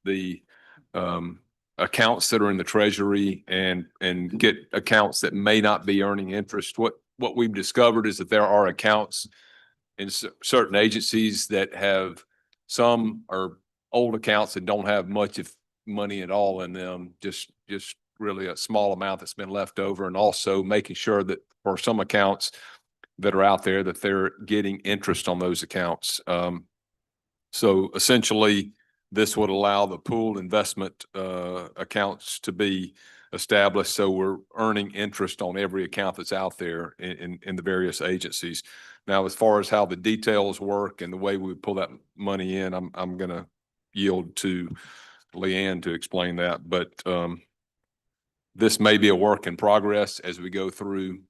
the accounts that are in the treasury and get accounts that may not be earning interest. What we've discovered is that there are accounts in certain agencies that have, some are old accounts that don't have much of money at all in them, just really a small amount that's been left over, and also making sure that for some accounts that are out there that they're getting interest on those accounts. So essentially, this would allow the pooled investment accounts to be established, so we're earning interest on every account that's out there in the various agencies. Now, as far as how the details work and the way we pull that money in, I'm going to yield to Leanne to explain that. But this may be a work in progress as we go through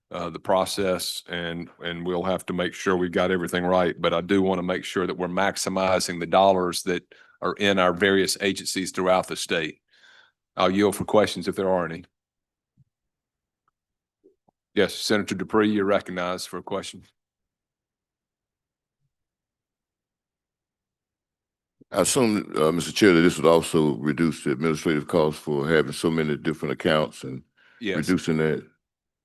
the process, and we'll have to make sure we've got everything right. But I do want to make sure that we're maximizing the dollars that are in our various agencies throughout the state. I'll yield for questions if there are any. Yes, Senator Dupree, you're recognized for a question. I assume, Mr. Chair, that this would also reduce the administrative costs for having so many different accounts and reducing that.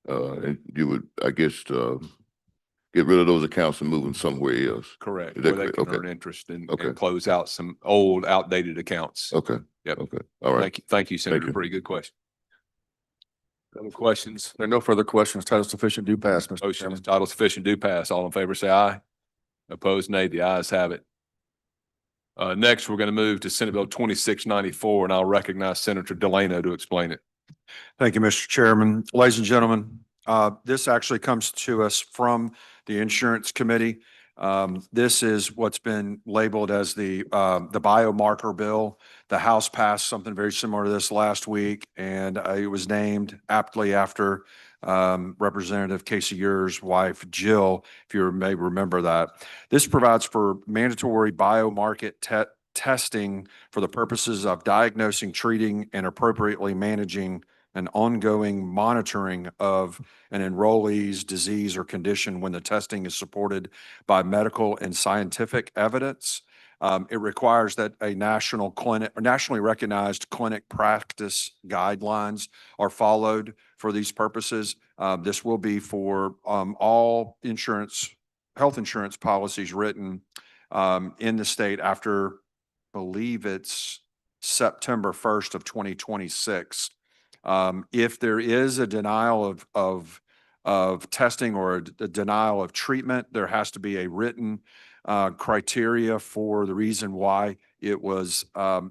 And you would, I guess, get rid of those accounts and move them somewhere else. Correct. Where they can earn interest and close out some old, outdated accounts. Okay. Yep. Okay. All right. Thank you, Senator Dupree. Good question. Other questions? There are no further questions. Title sufficient, do pass, Mr. Motion Chairman. is title sufficient, do pass. All in favor, say aye. Opposed, nay. The ayes have it. Next, we're going to move to Senate Bill 2694, and I'll recognize Senator Delano to explain it. Thank you, Mr. Chairman. Ladies and gentlemen, this actually comes to us from the Insurance Committee. This is what's been labeled as the Biomarker bill. The House passed something very similar to this last week, and it was named aptly after Representative Casey Ure's wife, Jill, if you may remember that. This provides for mandatory biomarker testing for the purposes of diagnosing, treating, and appropriately managing an ongoing monitoring of an enrollee's disease or condition when the testing is supported by medical and scientific evidence. It requires that a nationally recognized clinic practice guidelines are followed for these purposes. This will be for all health insurance policies written in the state after, I believe it's September 1st of 2026. If there is a denial of testing or a denial of treatment, there has to be a written criteria for the reason why it was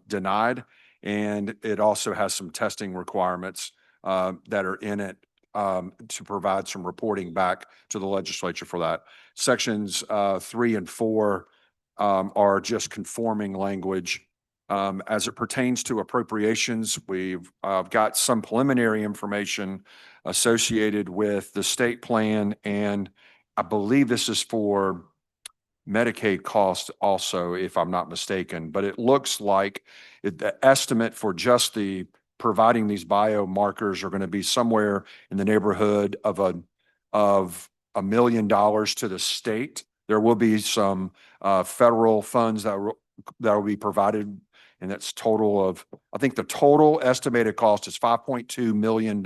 denied. And it also has some testing requirements that are in it to provide some reporting back to the legislature for that. Sections 3 and 4 are just conforming language. As it pertains to appropriations, we've got some preliminary information associated with the state plan, and I believe this is for Medicaid costs also, if I'm not mistaken. But it looks like the estimate for just the providing these biomarkers are going to be somewhere in the neighborhood of $1 million to the state. There will be some federal funds that will be provided, and that's total of, I think the total estimated cost is $5.2 million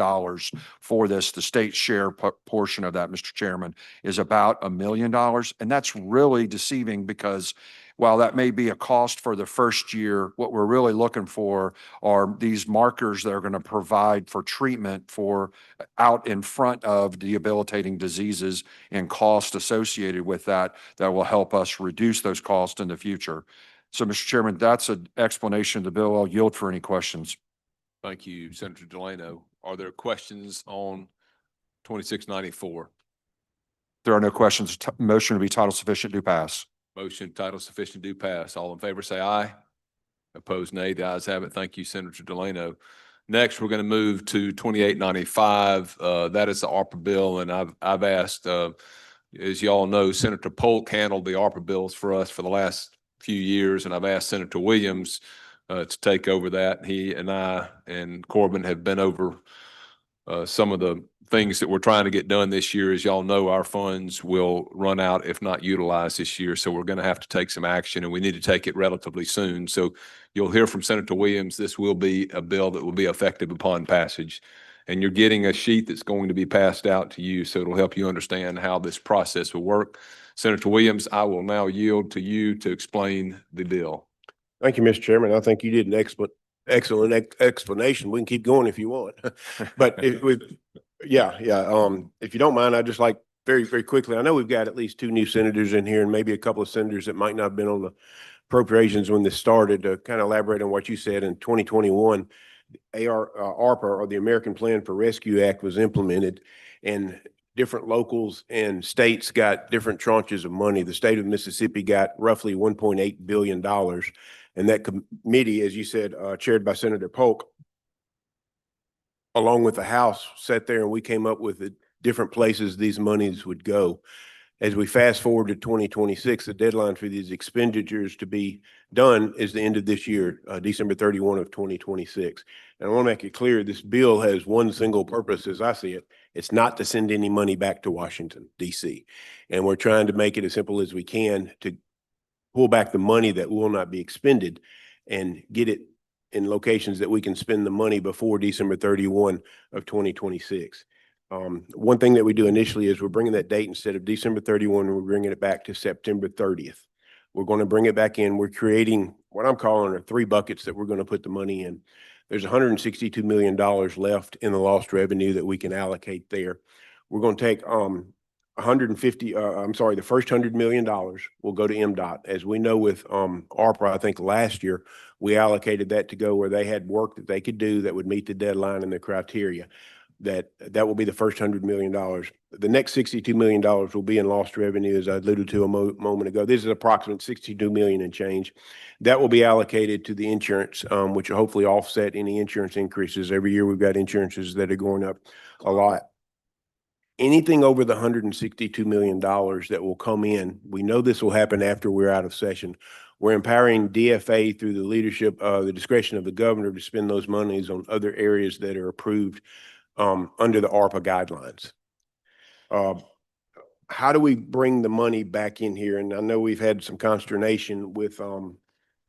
for this. The state share portion of that, Mr. Chairman, is about $1 million. And that's really deceiving because while that may be a cost for the first year, what we're really looking for are these markers that are going to provide for treatment for out in front of debilitating diseases and cost associated with that will help us reduce those costs in the future. So, Mr. Chairman, that's an explanation of the bill. I'll yield for any questions. Thank you, Senator Delano. Are there questions on 2694? There are no questions. Motion to be title sufficient, do pass. Motion, title sufficient, do pass. All in favor, say aye. Opposed, nay. The ayes have it. Thank you, Senator Delano. Next, we're going to move to 2895. That is the ARPA bill, and I've asked, as you all know, Senator Polk handled the ARPA bills for us for the last few years, and I've asked Senator Williams to take over that. He and I and Corbin have been over some of the things that we're trying to get done this year. As y'all know, our funds will run out if not utilized this year. So we're going to have to take some action, and we need to take it relatively soon. So you'll hear from Senator Williams. This will be a bill that will be effective upon passage. And you're getting a sheet that's going to be passed out to you, so it'll help you understand how this process will work. Senator Williams, I will now yield to you to explain the bill. Thank you, Mr. Chairman. I think you did an excellent explanation. We can keep going if you want. But if you don't mind, I'd just like very quickly, I know we've got at least 2 new senators in here and maybe a couple of senators that might not have been on the appropriations when this started, to kind of elaborate on what you said. In 2021, ARPA, or the American Plan for Rescue Act, was implemented, and different locals and states got different tranches of money. The state of Mississippi got roughly $1.8 billion. And that committee, as you said, chaired by Senator Polk, along with the House, sat there and we came up with the different places these monies would go. As we fast forward to 2026, the deadline for these expenditures to be done is the end of this year, December 31 of 2026. And I want to make it clear, this bill has one single purpose as I see it. It's not to send any money back to Washington, D.C. And we're trying to make it as simple as we can to pull back the money that will not be expended and get it in locations that we can spend the money before December 31 of 2026. One thing that we do initially is we're bringing that date, instead of December 31, we're bringing it back to September 30th. We're going to bring it back in. We're creating what I'm calling are 3 buckets that we're going to put the money in. There's $162 million left in the lost revenue that we can allocate there. We're going to take the first $100 million will go to MDOT. As we know with ARPA, I think last year, we allocated that to go where they had work that they could do that would meet the deadline and the criteria. That will be the first $100 million. The next $62 million will be in lost revenue, as I alluded to a moment ago. This is approximate $62 million and change. That will be allocated to the insurance, which will hopefully offset any insurance increases. Every year we've got insurances that are going up a lot. Anything over the $162 million that will come in, we know this will happen after we're out of session. We're empowering DFA through the leadership, the discretion of the governor, to spend those monies on other areas that are approved under the ARPA guidelines. How do we bring the money back in here? And I know we've had some consternation with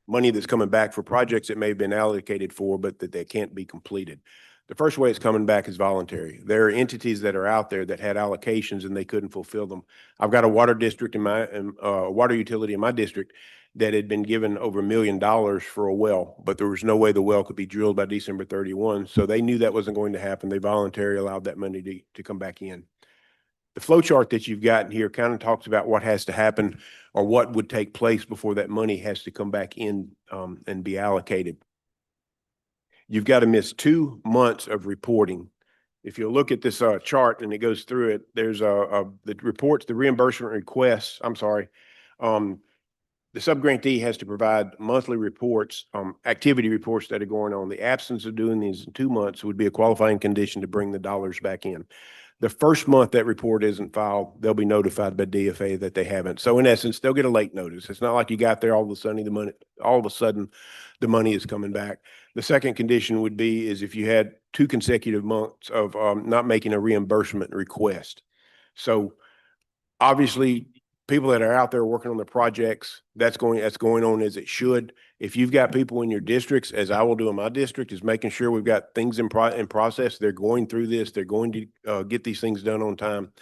money that's coming back for projects that may have been allocated for, but that they can't be completed. The first way it's coming back is voluntary. There are entities that are out there that had allocations and they couldn't fulfill them. I've got a water district water utility in my district that had been given over $1 million for a well, but there was no way the well could be drilled by December 31. So they knew that wasn't going to happen. They voluntarily allowed that money to come back in. The flow chart that you've got here kind of talks about what has to happen or what would take place before that money has to come back in and be allocated. You've got to miss 2 months of reporting. If you look at this chart and it goes through it, there's the reports, the reimbursement requests, the subgrantee has to provide monthly reports, activity reports that are going on. The absence of doing these in 2 months would be a qualifying condition to bring the dollars back in. The first month that report isn't filed, they'll be notified by DFA that they haven't. So in essence, they'll get a late notice. It's not like you got there all of a sudden the money is coming back. The second condition would be is if you had 2 consecutive months of not making a reimbursement request. So obviously, people that are out there working on the projects, that's going on as it should. If you've got people in your districts, as I will do in my district, is making sure we've got things in process. They're going through this. They're going to get these things done on time.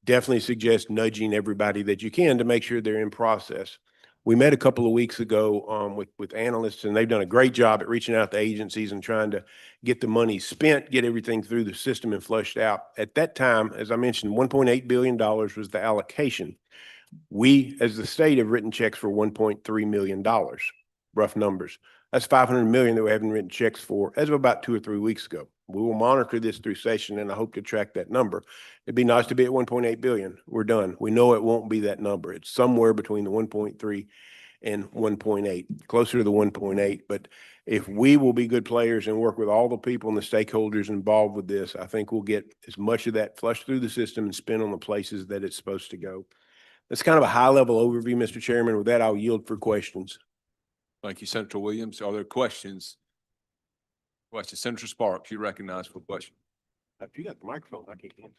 Definitely suggest nudging everybody that you can to make sure they're in process. We met a couple of weeks ago with analysts, and they've done a great job at reaching out to agencies and trying to get the money spent, get everything through the system and flushed out. At that time, as I mentioned, $1.8 billion was the allocation. We, as the state, have written checks for $1.3 million, rough numbers. That's $500 million that we haven't written checks for as of about 2 or 3 weeks ago. We will monitor this through session, and I hope to track that number. It'd be nice to be at 1.8 billion. We're done. We know it won't be that number. It's somewhere between the 1.3 and 1.8, closer to the 1.8. But if we will be good players and work with all the people and the stakeholders involved with this, I think we'll get as much of that flushed through the system and spent on the places that it's supposed to go. That's kind of a high-level overview, Mr. Chairman. With that, I'll yield for questions. Thank you, Senator Williams. Are there questions? Question, Senator Sparks, you recognize for question. If you got the microphone, I can't hear.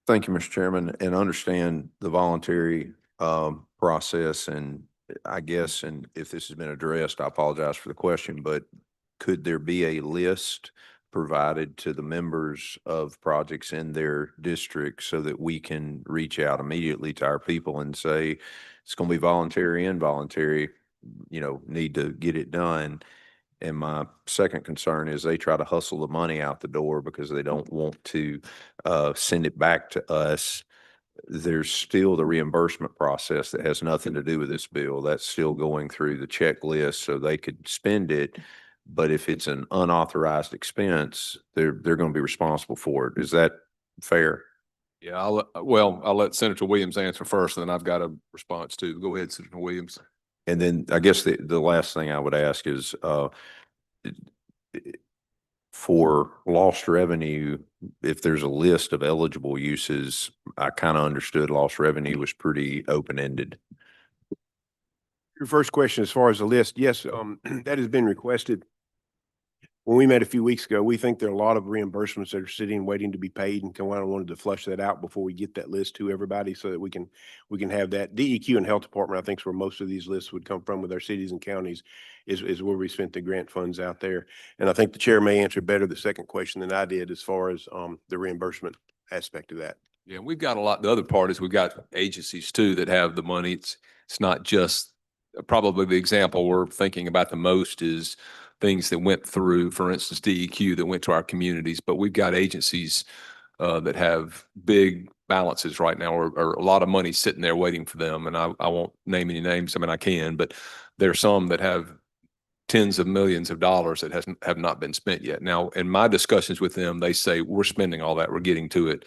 Thank you, Mr. Chairman, and understand the voluntary process. And I guess, and if this has been addressed, I apologize for the question, but could there be a list provided to the members of projects in their district so that we can reach out immediately to our people and say, it's going to be voluntary, involuntary, need to get it done. And my second concern is they try to hustle the money out the door because they don't want to send it back to us. There's still the reimbursement process that has nothing to do with this bill. That's still going through the checklist so they could spend it. But if it's an unauthorized expense, they're going to be responsible for it. Is that fair? Yeah, I'll let Senator Williams answer first, and then I've got a response too. Go ahead, Senator Williams. And then I guess the last thing I would ask is, for lost revenue, if there's a list of eligible uses, I kind of understood lost revenue was pretty open-ended. Your first question, as far as the list, yes, that has been requested. When we met a few weeks ago, we think there are a lot of reimbursements that are sitting, waiting to be paid, and Kawana wanted to flush that out before we get that list to everybody so that we can have that. DEQ and Health Department, I think, is where most of these lists would come from with our cities and counties, is where we spent the grant funds out there. And I think the chair may answer better the second question than I did as far as the reimbursement aspect of that. Yeah, we've got a lot. The other part is we've got agencies too that have the money. It's not just probably the example we're thinking about the most is things that went through, for instance, DEQ that went to our communities, but we've got agencies that have big balances right now or a lot of money sitting there waiting for them. And I won't name any names. I mean, I can, but there are some that have tens of millions of dollars that have not been spent yet. Now, in my discussions with them, they say we're spending all that, we're getting to it.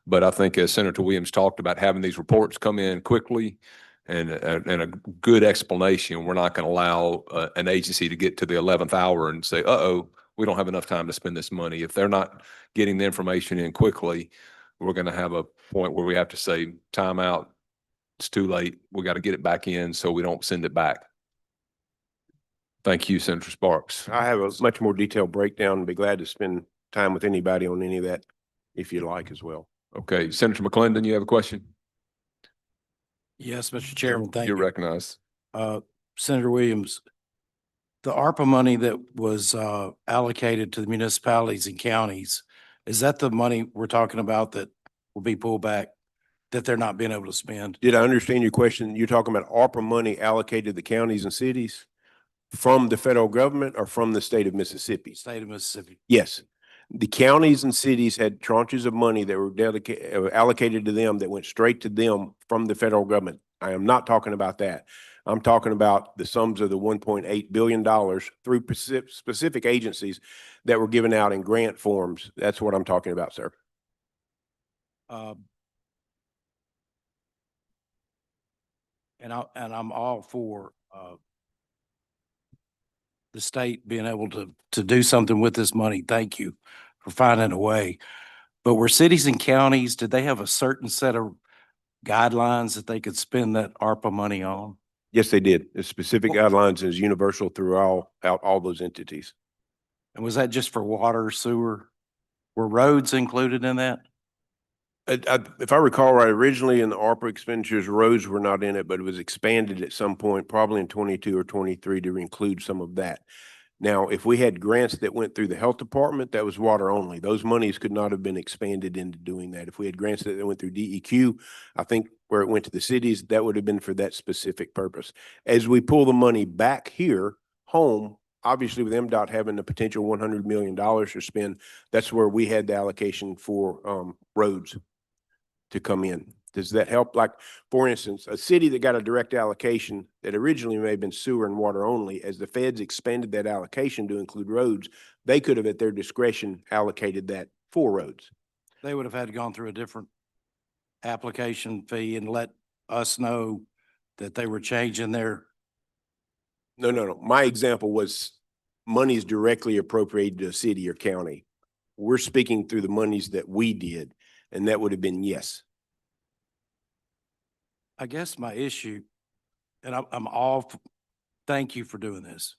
But I think as Senator Williams talked about, having these reports come in quickly and a good explanation, we're not going to allow an agency to get to the 11th hour and say, uh-oh, we don't have enough time to spend this money. If they're not getting the information in quickly, we're going to have a point where we have to say, time out, it's too late. We got to get it back in so we don't send it back. Thank you, Senator Sparks. I have a much more detailed breakdown and be glad to spend time with anybody on any of that if you'd like as well. Okay, Senator McClendon, you have a question? Yes, Mr. Chairman, thank You're you. recognized. Senator Williams, the ARPA money that was allocated to the municipalities and counties, is that the money we're talking about that will be pulled back, that they're not being able to spend? Did I understand your question? You're talking about ARPA money allocated to the counties and cities from the federal government or from the state of Mississippi? State of Mississippi. Yes. The counties and cities had tranches of money that were allocated to them that went straight to them from the federal government. I am not talking about that. I'm talking about the sums of the $1.8 billion through specific agencies that were given out in grant forms. That's what I'm talking about, sir. And I'm all for the state being able to do something with this money. Thank you for finding a way. But were cities and counties, did they have a certain set of guidelines that they could spend that ARPA money on? Yes, they did. The specific guidelines is universal throughout all those entities. And was that just for water, sewer? Were roads included in that? If I recall right, originally in the ARPA expenditures, roads were not in it, but it was expanded at some point, probably in 22 or 23 to include some of that. Now, if we had grants that went through the health department, that was water only. Those monies could not have been expanded into doing that. If we had grants that went through DEQ, I think where it went to the cities, that would have been for that specific purpose. As we pull the money back here, home, obviously with MDOT having the potential $100 million to spend, that's where we had the allocation for roads to come in. Does that help? Like, for instance, a city that got a direct allocation that originally may have been sewer and water only, as the feds expanded that allocation to include roads, they could have at their discretion allocated that for roads. They would have had gone through a different application fee and let us know that they were changing their. No. My example was monies directly appropriated to a city or county. We're speaking through the monies that we did, and that would have been yes. I guess my issue, and thank you for doing this.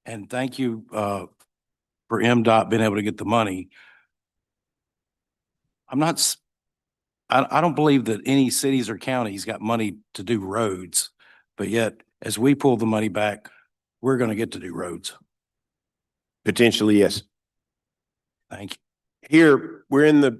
And thank you for for MDOT being able to get the money. I don't believe that any cities or counties got money to do roads, but yet as we pull the money back, we're going to get to do roads. Potentially, yes. Thank you. Here, we're in the,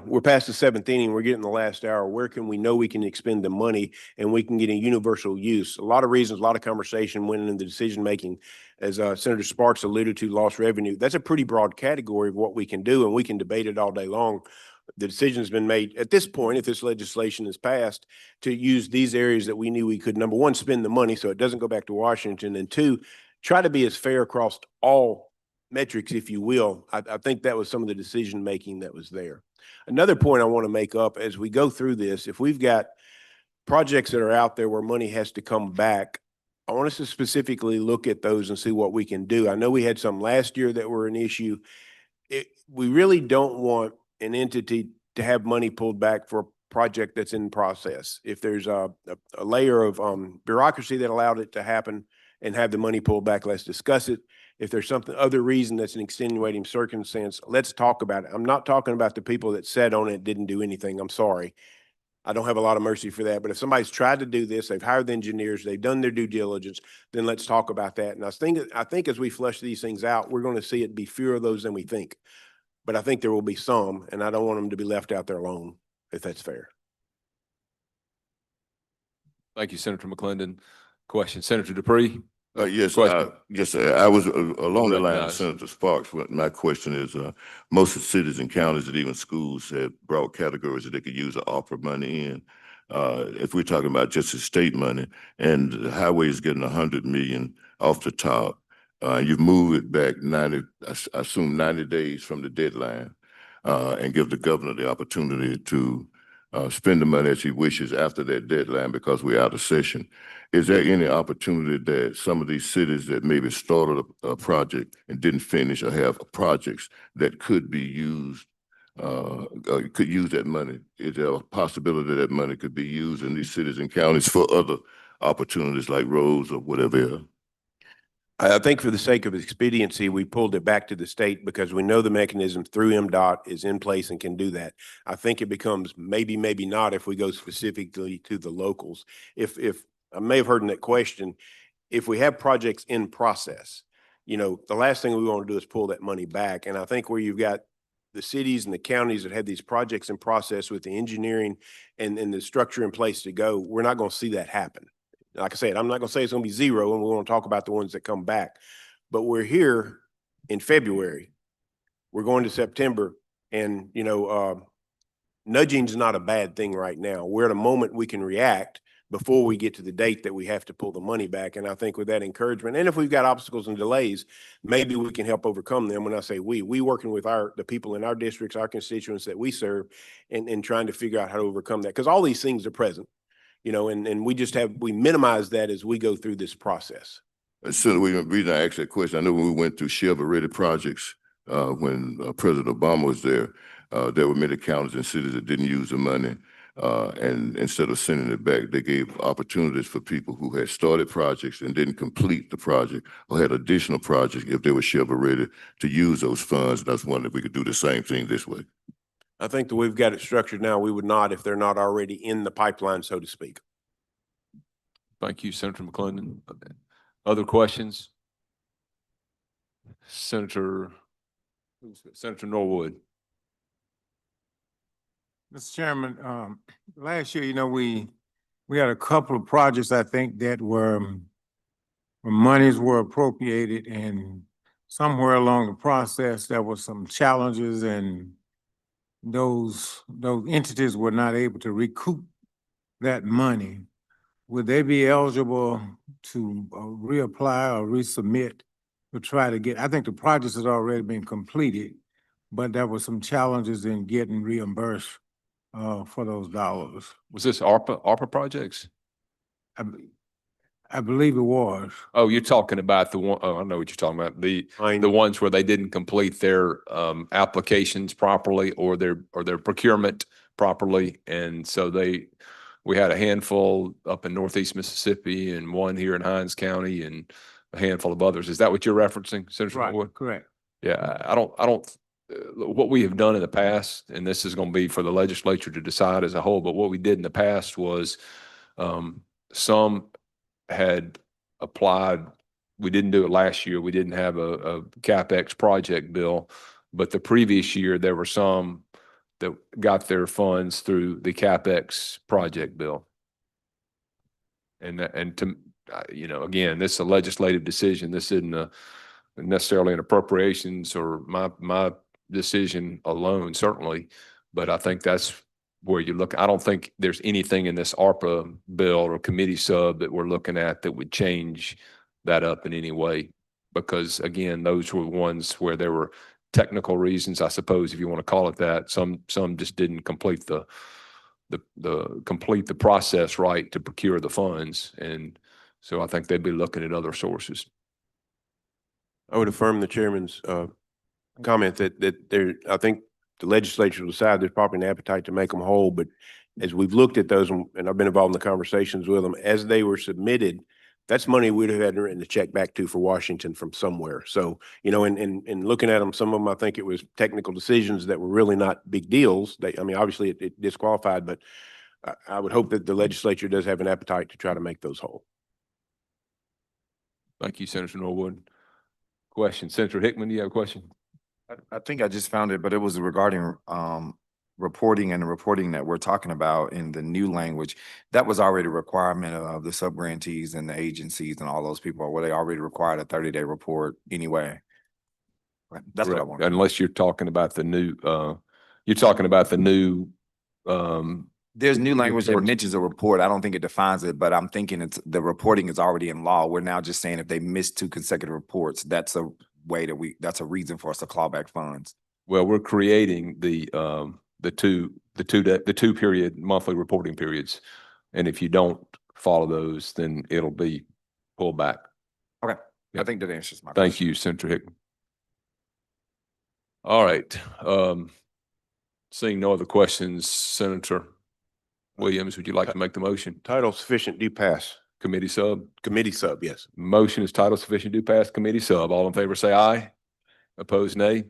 we're past the seventh inning. We're getting the last hour. Where can we know we can expend the money and we can get a universal use? A lot of reasons, a lot of conversation went into the decision-making. As Senator Sparks alluded to, lost revenue. That's a pretty broad category of what we can do, and we can debate it all day long. The decision has been made at this point, if this legislation is passed, to use these areas that we knew we could, number one, spend the money so it doesn't go back to Washington, and two, try to be as fair across all metrics, if you will. I think that was some of the decision-making that was there. Another point I want to make up as we go through this, if we've got projects that are out there where money has to come back, I want us to specifically look at those and see what we can do. I know we had some last year that were an issue. We really don't want an entity to have money pulled back for a project that's in process. If there's a layer of bureaucracy that allowed it to happen and have the money pulled back, let's discuss it. If there's other reason that's an extenuating circumstance, let's talk about it. I'm not talking about the people that sat on it, didn't do anything. I'm sorry. I don't have a lot of mercy for that. But if somebody's tried to do this, they've hired the engineers, they've done their due diligence, then let's talk about that. And I think as we flush these things out, we're going to see it be fewer of those than we think. But I think there will be some, and I don't want them to be left out there alone, if that's fair. Thank you, Senator McClendon. Question, Senator Dupree? Yes, Question. yes, sir. I was along the line of Recognize. Senator Sparks. My question is, most of the cities and counties and even schools have broad categories that they could use the ARPA money in. If we're talking about just the state money, and the highway is getting 100 million off the top, you've moved it back 90, I assume 90 days from the deadline, and give the governor the opportunity to spend the money as he wishes after that deadline because we're out of session. Is there any opportunity that some of these cities that maybe started a project and didn't finish or have projects that could be used, could use that money? Is there a possibility that money could be used in these cities and counties for other opportunities like roads or whatever else? I think for the sake of expediency, we pulled it back to the state because we know the mechanism through MDOT is in place and can do that. I think it becomes maybe, maybe not if we go specifically to the locals. If I may have heard in that question, if we have projects in process, the last thing we want to do is pull that money back. And I think where you've got the cities and the counties that have these projects in process with the engineering and the structure in place to go, we're not going to see that happen. Like I said, I'm not going to say it's going to be zero, and we want to talk about the ones that come back. But we're here in February. We're going to September, and, nudging is not a bad thing right now. We're at a moment we can react before we get to the date that we have to pull the money back. And I think with that encouragement, and if we've got obstacles and delays, maybe we can help overcome them. When I say we working with the people in our districts, our constituents that we serve, and trying to figure out how to overcome that. Because all these things are present. And we minimize that as we go through this process. So the reason I asked that question, I know when we went through shovel-ready projects, when President Obama was there were many counties and cities that didn't use the money. And instead of sending it back, they gave opportunities for people who had started projects and didn't complete the project or had additional projects if they were shovel-ready to use those funds. And I was wondering if we could do the same thing this way. I think that we've got it structured now. We would not if they're not already in the pipeline, so to speak. Thank you, Senator McClendon. Other questions? Senator Norwood. Mr. Chairman, last year, we had a couple of projects, I think, that were where monies were appropriated, and somewhere along the process, there were some challenges, and those entities were not able to recoup that money. Would they be eligible to reapply or resubmit to try to get, I think the project has already been completed, but there were some challenges in getting reimbursed for those dollars. Was this ARPA projects? I believe it was. Oh, you're talking about the one, oh, I know what you're talking about. The ones where they didn't complete their applications properly or their procurement properly. And so we had a handful up in Northeast Mississippi and one here in Hinds County and a handful of others. Is that what you're referencing, Senator Norwood? Correct. Yeah, I don't, what we have done in the past, and this is going to be for the legislature to decide as a whole, but what we did in the past was, some had applied, we didn't do it last year. We didn't have a CapEx project bill, but the previous year, there were some that got their funds through the CapEx project bill. And to, again, this is a legislative decision. This isn't necessarily an appropriations or my decision alone, certainly, but I think that's where you look. I don't think there's anything in this ARPA bill or committee sub that we're looking at that would change that up in any way. Because again, those were ones where there were technical reasons, I suppose, if you want to call it that. Some just didn't complete the process right to procure the funds. And so I think they'd be looking at other sources. I would affirm the chairman's comment that there, I think the legislature will decide there's probably an appetite to make them whole, but as we've looked at those, and I've been involved in the conversations with them, as they were submitted, that's money we'd have had written a check back to for Washington from somewhere. So, in looking at them, some of them, I think it was technical decisions that were really not big deals. Obviously it disqualified, but I would hope that the legislature does have an appetite to try to make those whole. Thank you, Senator Norwood. Question, Senator Hickman, do you have a question? I think I just found it, but it was regarding reporting, and the reporting that we're talking about in the new language. That was already a requirement of the subgrantees and the agencies and all those people, where they already required a 30-day report anyway. That's what I want. Unless you're talking about the new, There's new language that reports. mentions a report. I don't think it defines it, but I'm thinking the reporting is already in law. We're now just saying if they miss 2 consecutive reports, that's a way that's a reason for us to claw back funds. Well, we're creating the two period monthly reporting periods. And if you don't follow those, then it'll be pulled back. Okay. Yeah. I think that answers my Thank question. you, Senator Hickman. All right. Seeing no other questions, Senator Williams, would you like to make the motion? Title sufficient do pass. Committee sub? Committee sub, yes. Motion is title sufficient do pass committee sub. All in favor, say aye. Opposed, nay.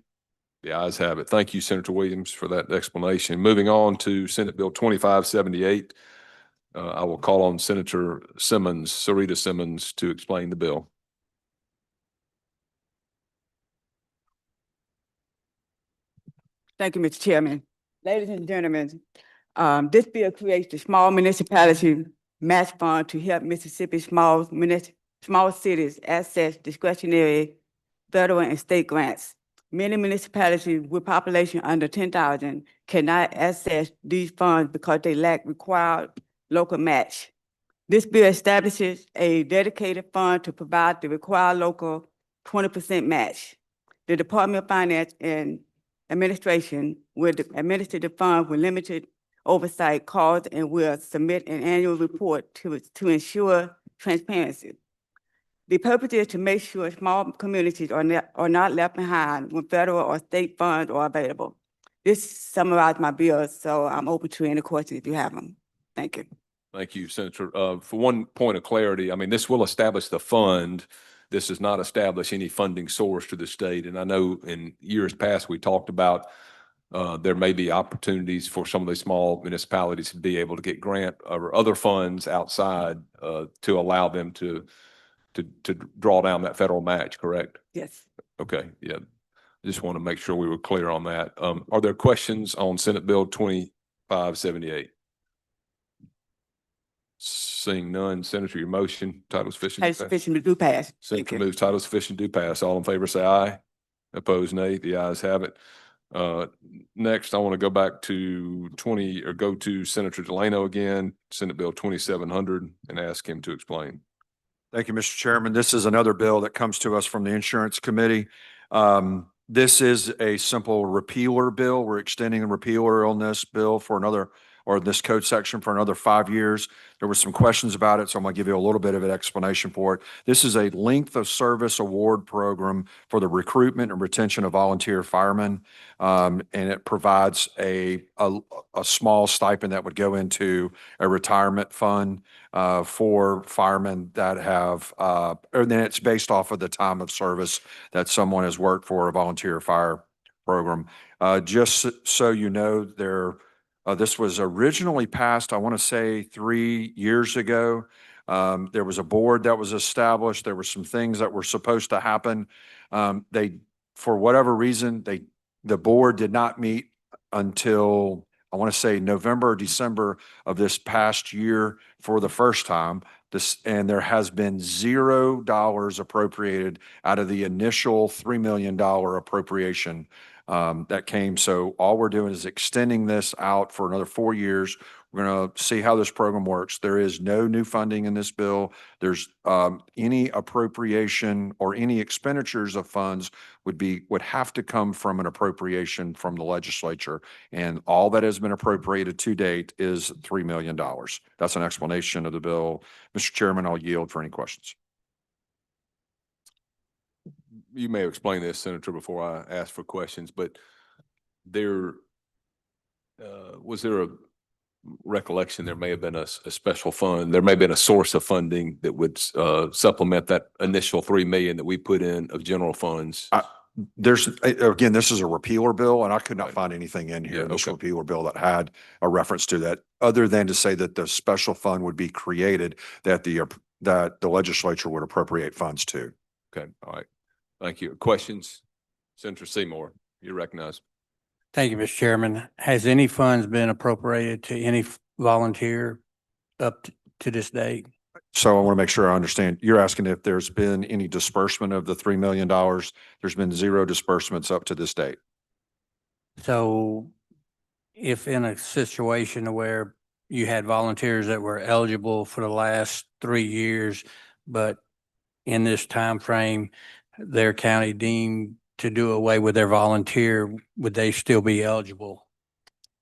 The ayes have it. Thank you, Senator Williams, for that explanation. Moving on to Senate Bill 2578. I will call on Senator Simmons, Sarita Simmons, to explain the bill. Thank you, Mr. Chairman. Ladies and gentlemen, this bill creates the Small Municipality Match Fund to help Mississippi small cities access discretionary federal and state grants. Many municipalities with population under 10,000 cannot access these funds because they lack required local match. This bill establishes a dedicated fund to provide the required local 20% match. The Department of Finance and Administration will administer the fund with limited oversight calls and will submit an annual report to ensure transparency. The purpose is to make sure small communities are not left behind when federal or state funds are available. This summarizes my bill, so I'm open to any questions if you have them. Thank you. Thank you, Senator. For one point of clarity, this will establish the fund. This does not establish any funding source to the state. And I know in years past, we talked about there may be opportunities for some of the small municipalities to be able to get grant or other funds outside to allow them to draw down that federal match, correct? Yes. Okay, yeah. I just want to make sure we were clear on that. Are there questions on Senate Bill 2578? Seeing none, Senator, your motion, title sufficient. Title sufficient do pass. Thank Senator you. moves title sufficient do pass. All in favor, say aye. Opposed, nay. The ayes have it. Next, I want to go back to go to Senator Delano again, Senate Bill 2700, and ask him to explain. Thank you, Mr. Chairman. This is another bill that comes to us from the Insurance Committee. This is a simple repealer bill. We're extending the repealer on this bill for another or this code section for another 5 years. There were some questions about it, so I'm going to give you a little bit of an explanation for it. This is a length of service award program for the recruitment and retention of volunteer firemen. And it provides a small stipend that would go into a retirement fund for firemen that have, and then it's based off of the time of service that someone has worked for a volunteer fire program. Just so you know, this was originally passed, I want to say 3 years ago. There was a board that was established. There were some things that were supposed to happen. For whatever reason, the board did not meet until, I want to say, November or December of this past year for the first time. And there has been $0 appropriated out of the initial $3 million appropriation that came. So all we're doing is extending this out for another 4 years. We're going to see how this program works. There is no new funding in this bill. There's any appropriation or any expenditures of funds would have to come from an appropriation from the legislature. And all that has been appropriated to date is $3 million. That's an explanation of the bill. Mr. Chairman, I'll yield for any questions. You may explain this, Senator, before I ask for questions, but there, was there a recollection there may have been a special fund, there may have been a source of funding that would supplement that initial 3 million that we put in of general funds? Again, this is a repealer bill, and I could not find anything in here, this repealer bill that had a reference to that, other than to say that the special fund would be created that the legislature would appropriate funds to. Okay, all right. Thank you. Questions? Senator Seymour, you're recognized. Thank you, Mr. Chairman. Has any funds been appropriated to any volunteer up to this date? So I want to make sure I understand. You're asking if there's been any disbursement of the $3 million. There's been 0 disbursements up to this date. So if in a situation where you had volunteers that were eligible for the last 3 years, but in this time frame, their county deemed to do away with their volunteer, would they still be eligible?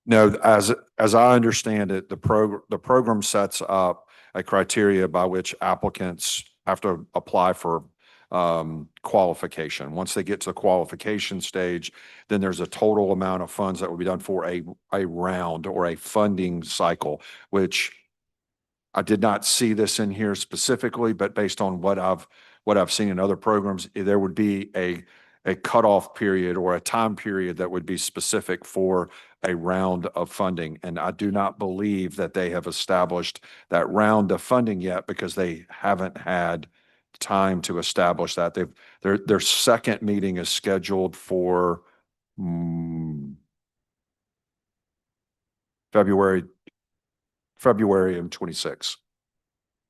No, as I understand it, the program sets up a criteria by which applicants have to apply for qualification. Once they get to the qualification stage, then there's a total amount of funds that will be done for a round or a funding cycle, which I did not see this in here specifically, but based on what I've seen in other programs, there would be a cutoff period or a time period that would be specific for a round of funding. And I do not believe that they have established that round of funding yet because they haven't had time to establish that. Their second meeting is scheduled for February of 26.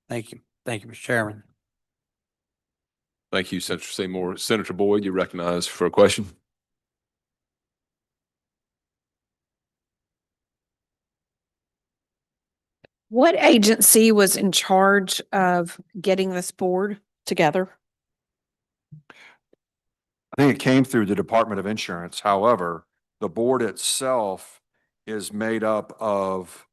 Thank you. Thank you, Mr. Chairman. Thank you, Senator Seymour. Senator Boyd, you recognize for a question. What agency was in charge of getting this board together? I think it came through the Department of Insurance. However, the board itself is made up of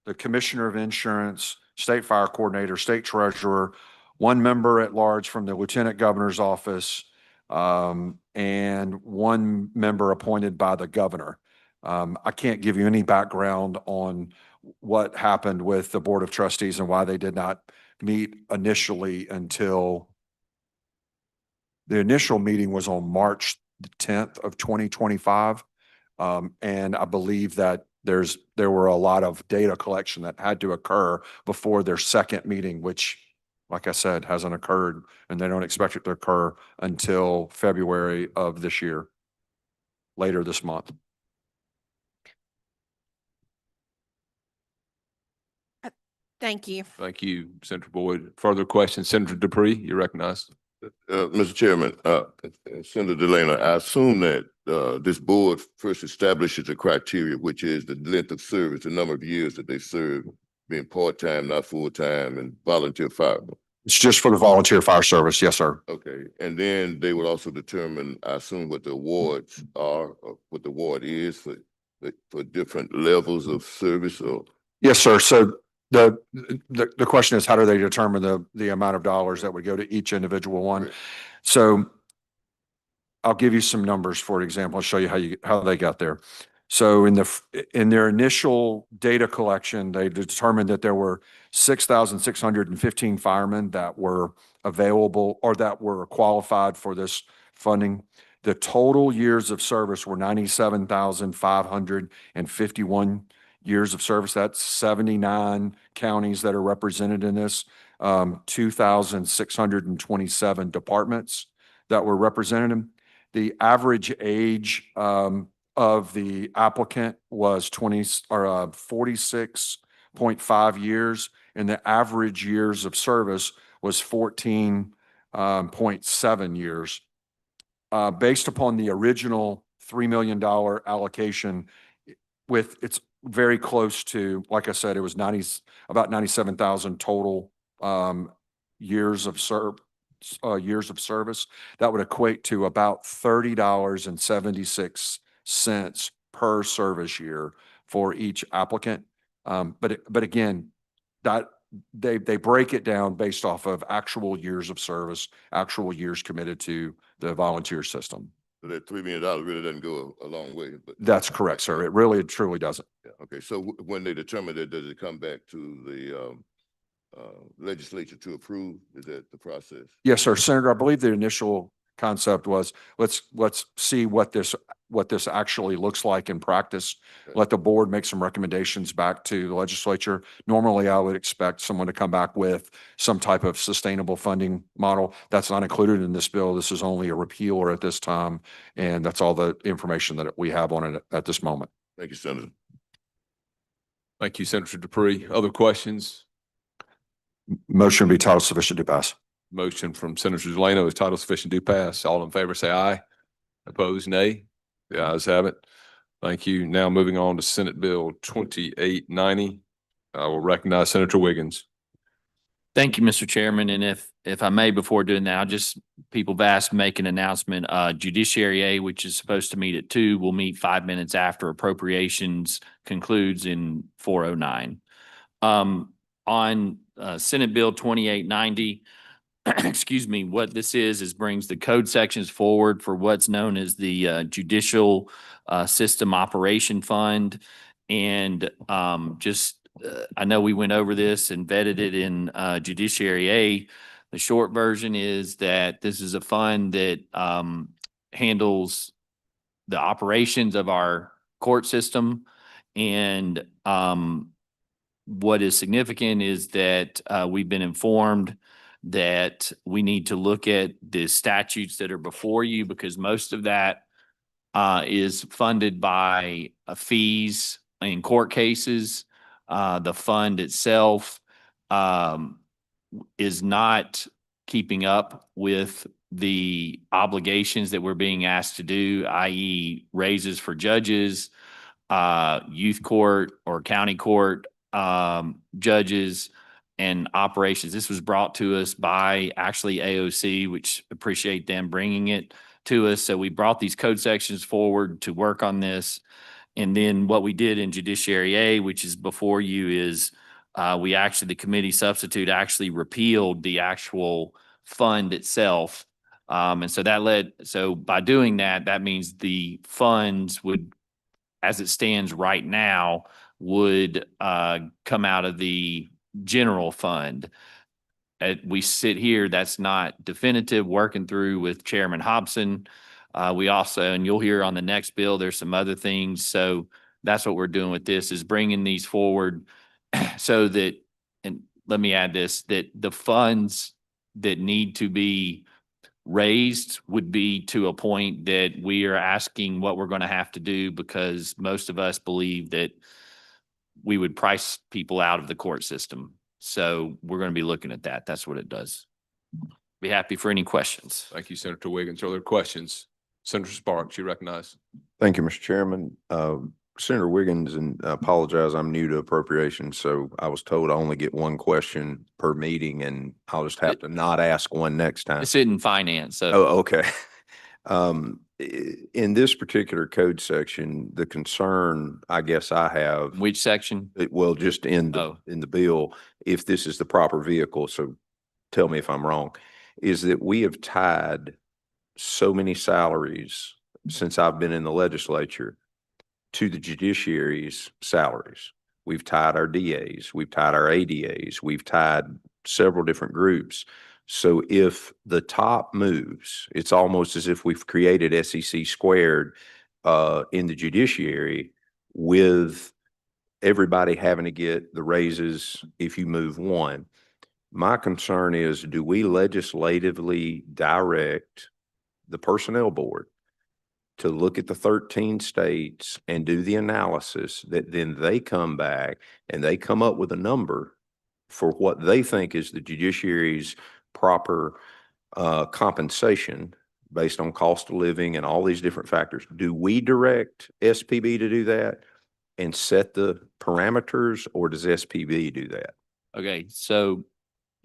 the Commissioner of Insurance, State Fire Coordinator, State Treasurer, 1 member at large from the Lieutenant Governor's office, and 1 member appointed by the governor. I can't give you any background on what happened with the Board of Trustees and why they did not meet initially until the initial meeting was on March 10th of 2025. And I believe that there were a lot of data collection that had to occur before their second meeting, which, like I said, hasn't occurred, and they don't expect it to occur until February of this year, later this month. Thank you. Thank you, Senator Boyd. Further questions? Senator Dupree, you're recognized. Mr. Chairman, Senator Delana, I assume that this board first establishes a criteria, which is the length of service, the number of years that they serve, being part-time, not full-time, and volunteer firemen. It's just for the volunteer fire service. Yes, sir. Okay, and then they would also determine, I assume, what the awards are, or what the award is for for different levels of service or? Yes, sir. So the question is, how do they determine the amount of dollars that would go to each individual one? Right. So I'll give you some numbers, for example, I'll show you how they got there. So in their initial data collection, they determined that there were 6,615 firemen that were available or that were qualified for this funding. The total years of service were 97,551 years of service. That's 79 counties that are represented in this, 2,627 departments that were represented. The average age of the applicant was 46.5 years, and the average years of service was 14.7 years. Based upon the original $3 million allocation, it's very close to, like I said, it was about 97,000 total years of service. That would equate to about $30.76 per service year for each applicant. But again, that they break it down based off of actual years of service, actual years committed to the volunteer system. So that $3 million really doesn't go a long way, but. That's correct, sir. It really truly doesn't. Yeah. Okay. So when they determine that, does it come back to the legislature to approve? Is that the process? Yes, sir. Senator, I believe the initial concept was let's see what this actually looks like in practice. Okay. Let the board make some recommendations back to the legislature. Normally, I would expect someone to come back with some type of sustainable funding model. That's not included in this bill. This is only a repealer at this time, and that's all the information that we have on it at this moment. Thank you, Senator. Thank you, Senator Dupree. Other questions? Motion be title sufficient to pass. Motion from Senator Delano is title sufficient to pass. All in favor, say aye. Opposed, nay. The ayes have it. Thank you. Now moving on to Senate Bill 2890. I will recognize Senator Wiggins. Thank you, Mr. Chairman. And if I may, before doing that, people have asked, make an announcement. Judiciary A, which is supposed to meet at 2, will meet 5 minutes after Appropriations concludes in 4:09. On Senate Bill 2890, excuse me, what this is brings the code sections forward for what's known as the Judicial System Operation Fund. And I know we went over this and vetted it in Judiciary A. The short version is that this is a fund that handles the operations of our court system. And what is significant is that we've been informed that we need to look at the statutes that are before you, because most of that is funded by fees in court cases. The fund itself is not keeping up with the obligations that we're being asked to do, i.e. raises for judges, youth court or county court judges, and operations. This was brought to us by actually AOC, which appreciate them bringing it to us. So we brought these code sections forward to work on this. And then what we did in Judiciary A, which is before you, is the committee substitute actually repealed the actual fund itself. And so by doing that, that means the funds would, as it stands right now, would come out of the general fund. We sit here, that's not definitive, working through with Chairman Hobson. We also, and you'll hear on the next bill, there's some other things. So that's what we're doing with this, is bringing these forward so that, and let me add this, that the funds that need to be raised would be to a point that we are asking what we're going to have to do, because most of us believe that we would price people out of the court system. So we're going to be looking at that. That's what it does. Be happy for any questions. Thank you, Senator Wiggins. Are there questions? Senator Sparks, you recognize. Thank you, Mr. Chairman. Senator Wiggins, and I apologize, I'm new to appropriations, so I was told I only get one question per meeting, and I'll just have to not ask one next time. It's in finance. So Oh, okay. in this particular code section, the concern I guess I have, Which section? well, just Oh. in the bill, if this is the proper vehicle, so tell me if I'm wrong, is that we have tied so many salaries since I've been in the legislature to the judiciary's salaries. We've tied our DAs, we've tied our ADAs, we've tied several different groups. So if the top moves, it's almost as if we've created SEC squared in the judiciary, with everybody having to get the raises if you move one. My concern is, do we legislatively direct the personnel board to look at the 13 states and do the analysis, that then they come back and they come up with a number for what they think is the judiciary's proper compensation based on cost of living and all these different factors? Do we direct SPB to do that and set the parameters, or does SPB do that? Okay, so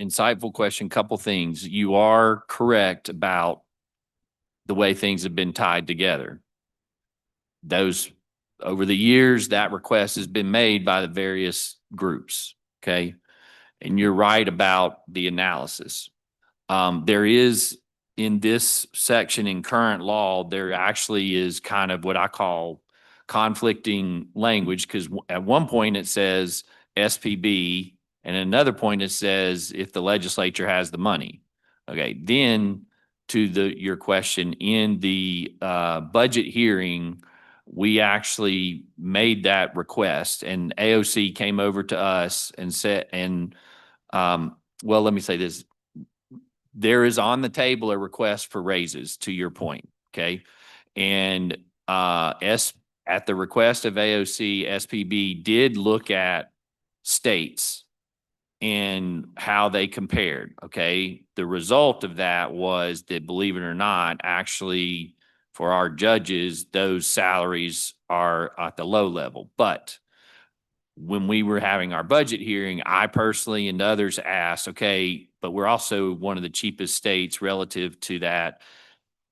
insightful question, couple things. You are correct about the way things have been tied together. Those, over the years, that request has been made by the various groups, okay? And you're right about the analysis. There is, in this section in current law, there actually is kind of what I call conflicting language, because at one point it says SPB, and at another point it says if the legislature has the money. Okay, then to your question, in the budget hearing, we actually made that request, and AOC came over to us and said, well, let me say this. There is on the table a request for raises, to your point, okay? And at the request of AOC, SPB did look at states and how they compared, okay? The result of that was that, believe it or not, actually for our judges, those salaries are at the low level. But when we were having our budget hearing, I personally and others asked, okay, but we're also one of the cheapest states relative to that.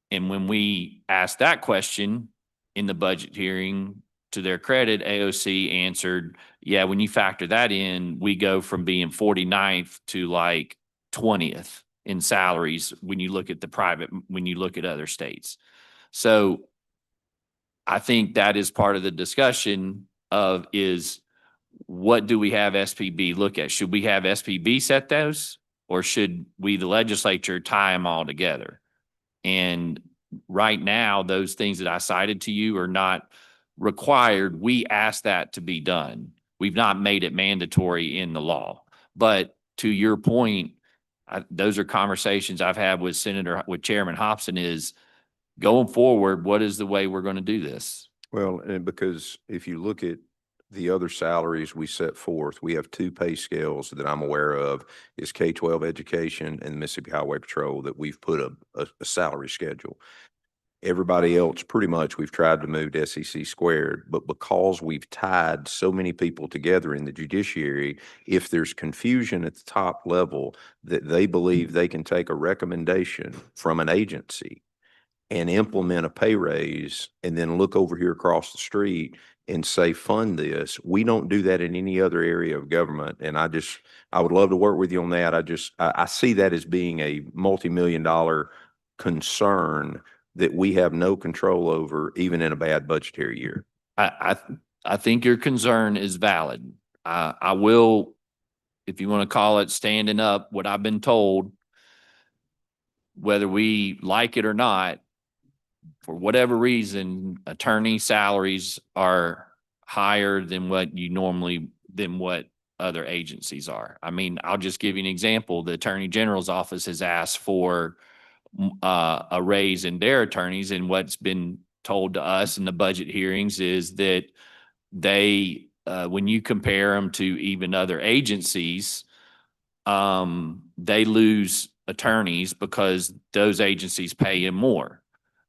And when we asked that question in the budget hearing, to their credit, AOC answered, yeah, when you factor that in, we go from being 49th to like 20th in salaries when you look at the private, when you look at other states. So I think that is part of the discussion of is, what do we have SPB look at? Should we have SPB set those, or should we, the legislature, tie them all together? And right now, those things that I cited to you are not required. We asked that to be done. We've not made it mandatory in the law. But to your point, those are conversations I've had with Chairman Hobson, is going forward, what is the way we're going to do this? Well, and because if you look at the other salaries we set forth, we have two pay scales that I'm aware of, is K-12 education and Mississippi Highway Patrol, that we've put a salary schedule. Everybody else, pretty much, we've tried to move to SEC squared, but because we've tied so many people together in the judiciary, if there's confusion at the top level that they believe they can take a recommendation from an agency and implement a pay raise and then look over here across the street and say, fund this. We don't do that in any other area of government. And I would love to work with you on that. I see that as being a multi-million-dollar concern that we have no control over, even in a bad budgetary year. I think your concern is valid. I will, if you want to call it standing up, what I've been told, whether we like it or not, for whatever reason, attorney salaries are higher than what other agencies are. I mean, I'll just give you an example. The Attorney General's office has asked for a raise in their attorneys, and what's been told to us in the budget hearings is that they, when you compare them to even other agencies, they lose attorneys because those agencies pay him more.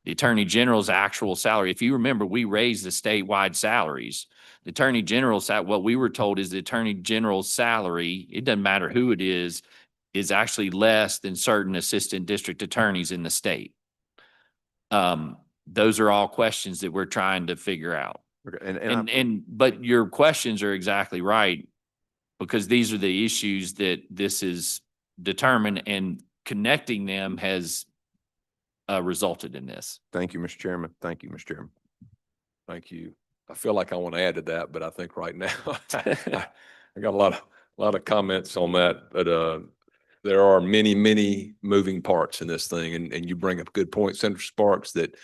The Attorney General's actual salary, if you remember, we raised the statewide salaries. The Attorney General's, what we were told is the Attorney General's salary, it doesn't matter who it is actually less than certain assistant district attorneys in the state. those are all questions that we're trying to figure out. Okay, and But your questions are exactly right, because these are the issues that this is determined, and connecting them has resulted in this. thank you, Mr. Chairman. Thank you, Mr. Chairman. Thank you. I feel like I want to add to that, but I think right now I got a lot of comments on that, but there are many moving parts in this thing, and you bring up a good point, Senator Sparks, that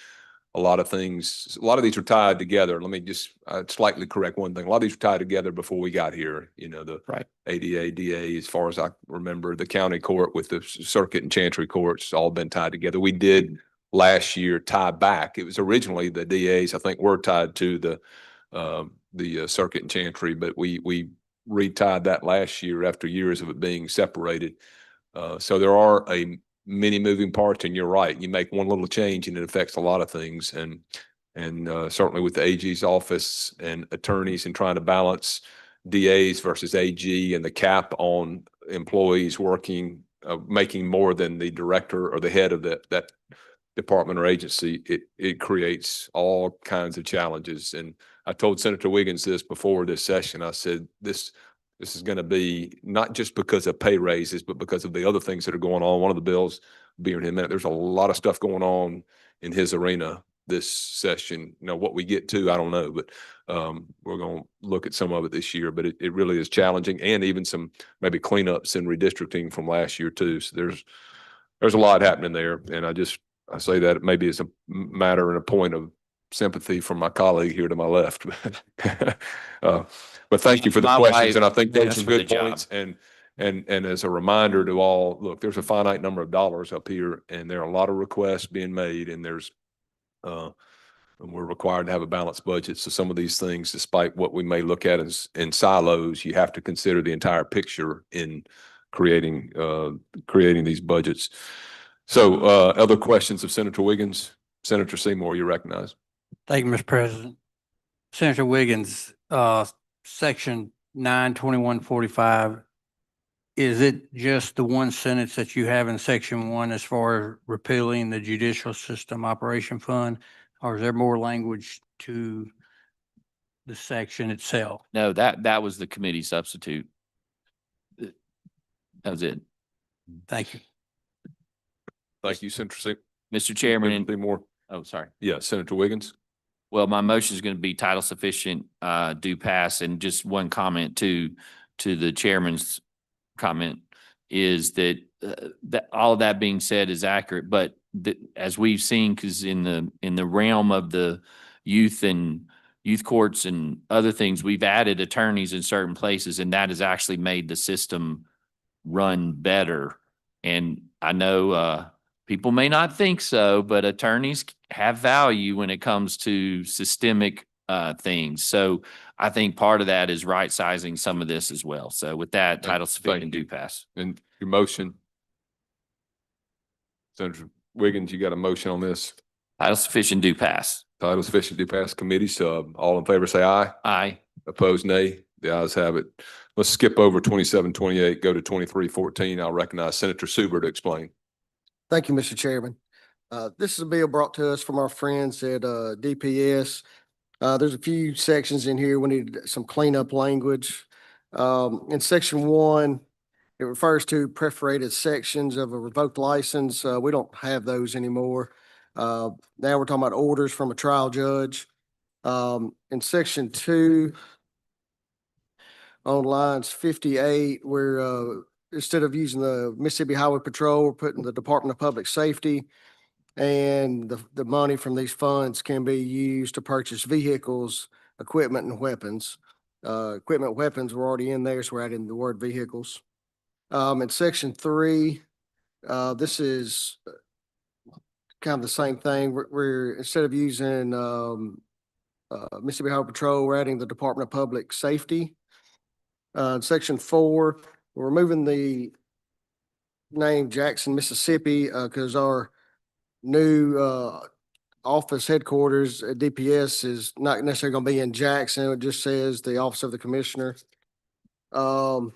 a lot of these are tied together. Let me just slightly correct one thing. A lot of these were tied together before we got here. You know, the Right. ADA, DA, as far as I remember, the county court with the circuit and chancery courts, all been tied together. We did last year tie back. It was originally the DAs, I think, were tied to the circuit and chancery, but we retied that last year after years of it being separated. So there are many moving parts, and you're right. You make one little change and it affects a lot of things. And certainly with the AG's office and attorneys and trying to balance DAs versus AG and the cap on employees working, making more than the director or the head of that department or agency, it creates all kinds of challenges. And I told Senator Wiggins this before this session. I said, this is going to be not just because of pay raises, but because of the other things that are going on. One of the bills, be in a minute, there's a lot of stuff going on in his arena this session. You know, what we get to, I don't know, but we're going to look at some of it this year. But it really is challenging, and even some maybe cleanups and redistricting from last year too. So there's a lot happening there, and I say that maybe it's a matter and a point of sympathy from my colleague here to my left. But thank you for the My questions, wife and I think those asked are for the good job. points. And as a reminder to all, look, there's a finite number of dollars up here, and there are a lot of requests being made, and and we're required to have a balanced budget. So some of these things, despite what we may look at as in silos, you have to consider the entire picture in creating these budgets. So other questions of Senator Wiggins? Senator Seymour, you recognize. Thank you, Mr. President. Senator Wiggins, section 92145, is it just the one sentence that you have in section 1 as far as repealing the Judicial System Operation Fund? Or is there more language to the section itself? No, that was the committee substitute. That was it. Thank you. Thank you, Senator Mr. Chairman, and Seymour. oh, sorry. Yeah, Senator Wiggins. Well, my motion is going to be title sufficient, do pass. And just one comment to the chairman's comment is that that all of that being said is accurate, but as we've seen, because in the realm of the youth courts and other things, we've added attorneys in certain places, and that has actually made the system run better. And I know people may not think so, but attorneys have value when it comes to systemic things. So I think part of that is right sizing some of this as well. So with that, title sufficient, do pass. And your motion, Senator Wiggins, you got a motion on this? Title sufficient, do pass. Title sufficient, do pass committee. So all in favor, say aye. Aye. Opposed, nay. The ayes have it. Let's skip over 2728, go to 2314. I'll recognize Senator Suber to explain. Thank you, Mr. Chairman. This is a bill brought to us from our friends at DPS. There's a few sections in here. We need some cleanup language. In section 1, it refers to perforated sections of a revoked license. We don't have those anymore. Now we're talking about orders from a trial judge. In section 2, on lines 58, we're instead of using the Mississippi Highway Patrol, we're putting the Department of Public Safety. And the money from these funds can be used to purchase vehicles, equipment, and weapons. Equipment, weapons were already in there, so we're adding the word vehicles. In section 3, this is kind of the same thing. We're instead of using Mississippi Highway Patrol, we're adding the Department of Public Safety. In section 4, we're removing the name Jackson, Mississippi, because our new office headquarters at DPS is not necessarily going to be in Jackson. It just says the Office of the Commissioner. Going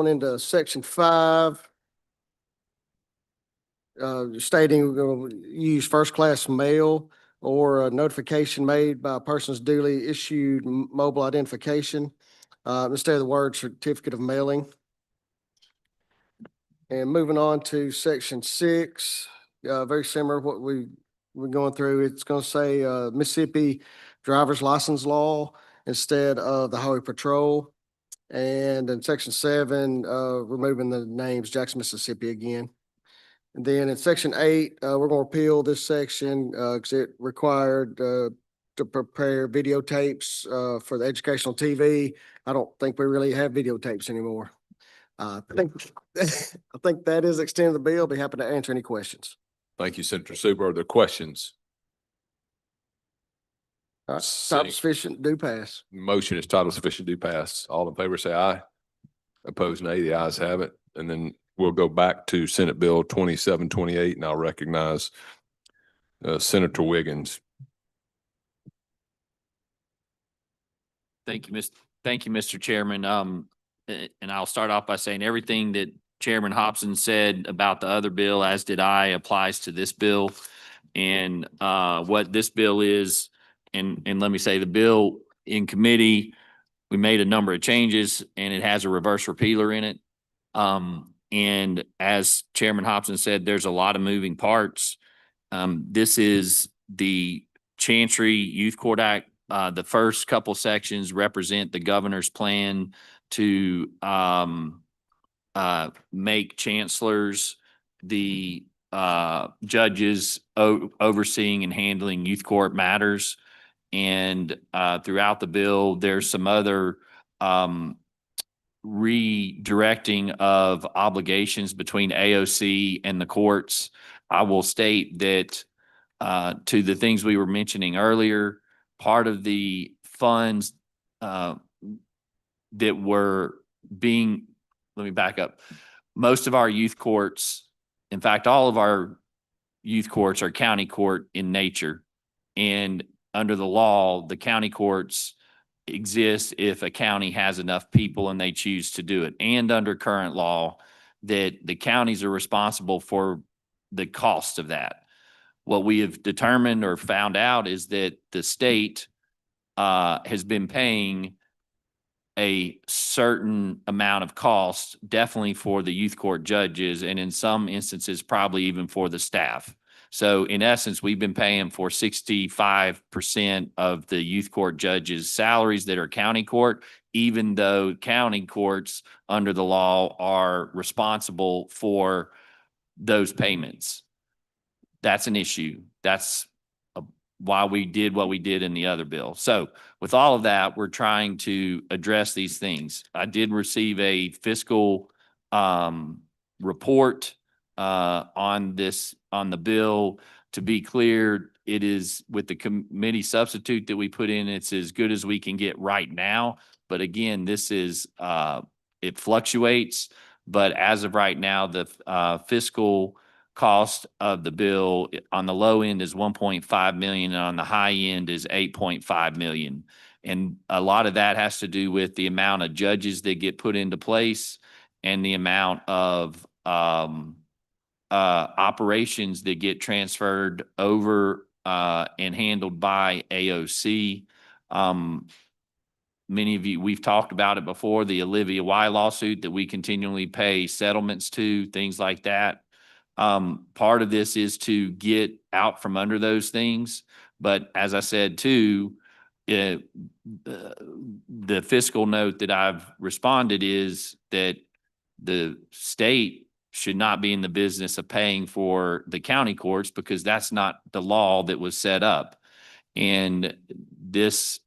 into section 5. stating we're going to use first-class mail or a notification made by a person's duly issued mobile identification, instead of the word certificate of mailing. And moving on to section 6, very similar to what we're going through. It's going to say Mississippi driver's license law instead of the highway patrol. And in section 7, removing the names Jackson, Mississippi again. And then in section 8, we're going to repeal this section because it required to prepare videotapes for the educational TV. I don't think we really have videotapes anymore. I think I think that is extending the bill. Be happy to answer any questions. Thank you, Senator Super. Are there questions? Title Seeing- sufficient, do pass. Motion is title sufficient, do pass. All in favor, say aye. Opposed, nay. The ayes have it. And then we'll go back to Senate Bill 2728, and I'll recognize Senator Wiggins. Thank you, Mr. Chairman. And I'll start off by saying everything that Chairman Hobson said about the other bill, as did I, applies to this bill. And what this bill is, and let me say, the bill in committee, we made a number of changes and it has a reverse repealer in it. And as Chairman Hobson said, there's a lot of moving parts. This is the Chancery Youth Court Act. The first couple sections represent the governor's plan to make chancellors the judges overseeing and handling youth court matters. And throughout the bill, there's some other redirecting of obligations between AOC and the courts. I will state that to the things we were mentioning earlier, part of the funds that were being, let me back up. Most of our youth courts, in fact, all of our youth courts are county court in nature. And under the law, the county courts exist if a county has enough people and they choose to do it. And under current law, that the counties are responsible for the cost of that. What we have determined or found out is that the state has been paying a certain amount of cost, definitely for the youth court judges, and in some instances, probably even for the staff. So in essence, we've been paying for 65% of the youth court judges' salaries that are county court, even though county courts under the law are responsible for those payments. That's an issue. That's why we did what we did in the other bill. So with all of that, we're trying to address these things. I did receive a fiscal report on the bill. To be clear, it is with the committee substitute that we put in, it's as good as we can get right now. But again, this is, it fluctuates, but as of right now, the fiscal cost of the bill on the low end is 1.5 million and on the high end is 8.5 million. And a lot of that has to do with the amount of judges that get put into place and the amount of operations that get transferred over and handled by AOC. Many of you, we've talked about it before, the Olivia Y lawsuit that we continually pay settlements to, things like that. Part of this is to get out from under those things. But as I said too, the fiscal note that I've responded is that the state should not be in the business of paying for the county courts because that's not the law that was set up. And this,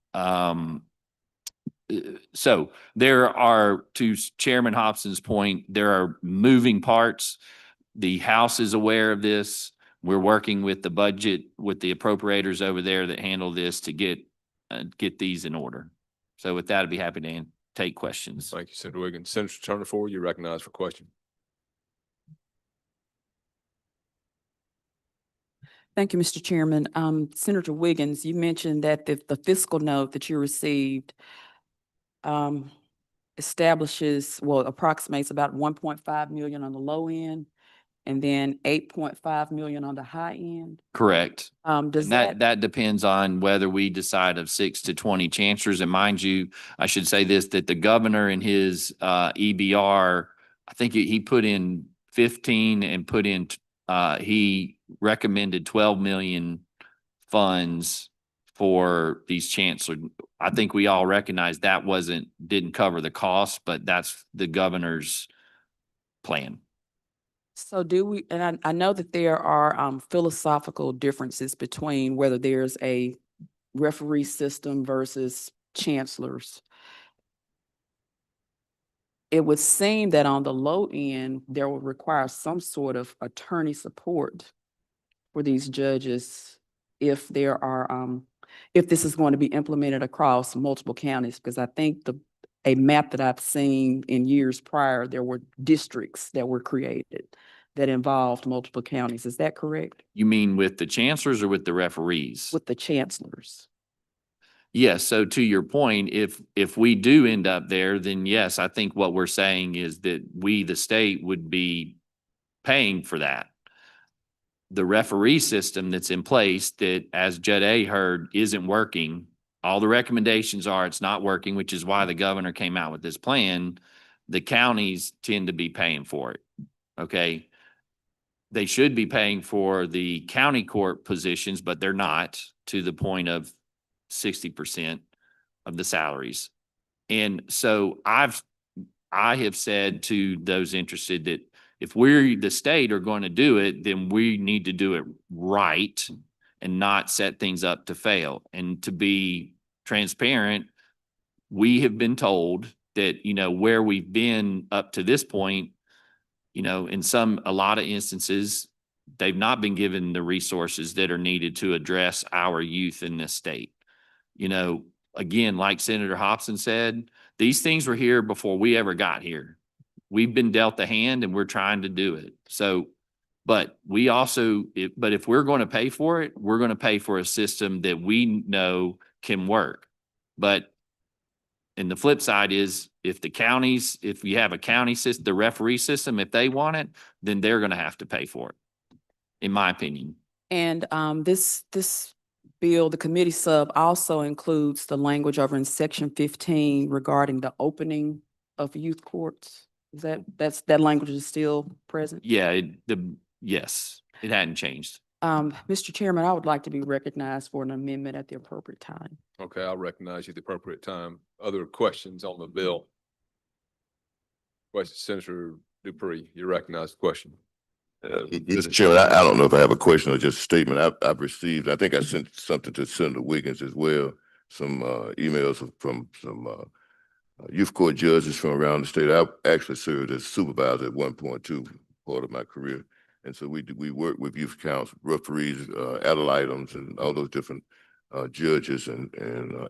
so there are, to Chairman Hobson's point, there are moving parts. The House is aware of this. We're working with the budget, with the appropriators over there that handle this to get these in order. So with that, I'd be happy to take questions. Thank you, Senator Wiggins. Senator Turner Ford, you recognize for question. Thank you, Mr. Chairman. Senator Wiggins, you mentioned that the fiscal note that you received establishes, well, approximates about 1.5 million on the low end and then 8.5 million on the high end. Correct. Does And that, that depends on whether we decide of 6 to 20 chancellors. And mind you, I should say this, that the governor in his EBR, I think he put in 15 and put in, he recommended 12 million funds for these chancellors. I think we all recognize that didn't cover the cost, but that's the governor's plan. so do we, and I know that there are philosophical differences between whether there's a referee system versus chancellors. It would seem that on the low end, there will require some sort of attorney support for these judges if there are, if this is going to be implemented across multiple counties, because I think a map that I've seen in years prior, there were districts that were created that involved multiple counties. Is that correct? You mean with the chancellors or with the referees? With the chancellors? Yes. So to your point, if we do end up there, then yes, I think what we're saying is that we, the state, would be paying for that. The referee system that's in place that, as Judd A heard, isn't working. All the recommendations are it's not working, which is why the governor came out with this plan. The counties tend to be paying for it. Okay. They should be paying for the county court positions, but they're not, to the point of 60% of the salaries. And so I have said to those interested that if the state are going to do it, then we need to do it right and not set things up to fail. And to be transparent, we have been told that, where we've been up to this point, in a lot of instances, they've not been given the resources that are needed to address our youth in this state. Again, like Senator Hobson said, these things were here before we ever got here. We've been dealt a hand and we're trying to do it. So, but we also, if we're going to pay for it, we're going to pay for a system that we know can work. But, and the flip side is if you have a county system, the referee system, if they want it, then they're going to have to pay for it, in my opinion. And this bill, the committee sub, also includes the language over in section 15 regarding the opening of youth courts. Is that language is still present? Yeah, yes, it hadn't changed. Mr. Chairman, I would like to be recognized for an amendment at the appropriate time. Okay, I'll recognize you at the appropriate time. Other questions on the bill? Question, Senator Dupree, you recognize the question. Mr. Chairman, I don't know if I have a question or just a statement. I've received, I think I sent something to Senator Wiggins as well, some emails from some youth court judges from around the state. I actually served as supervisor at 1.2 part of my career. And so we work with youth council, referees, adult items, and all those different judges and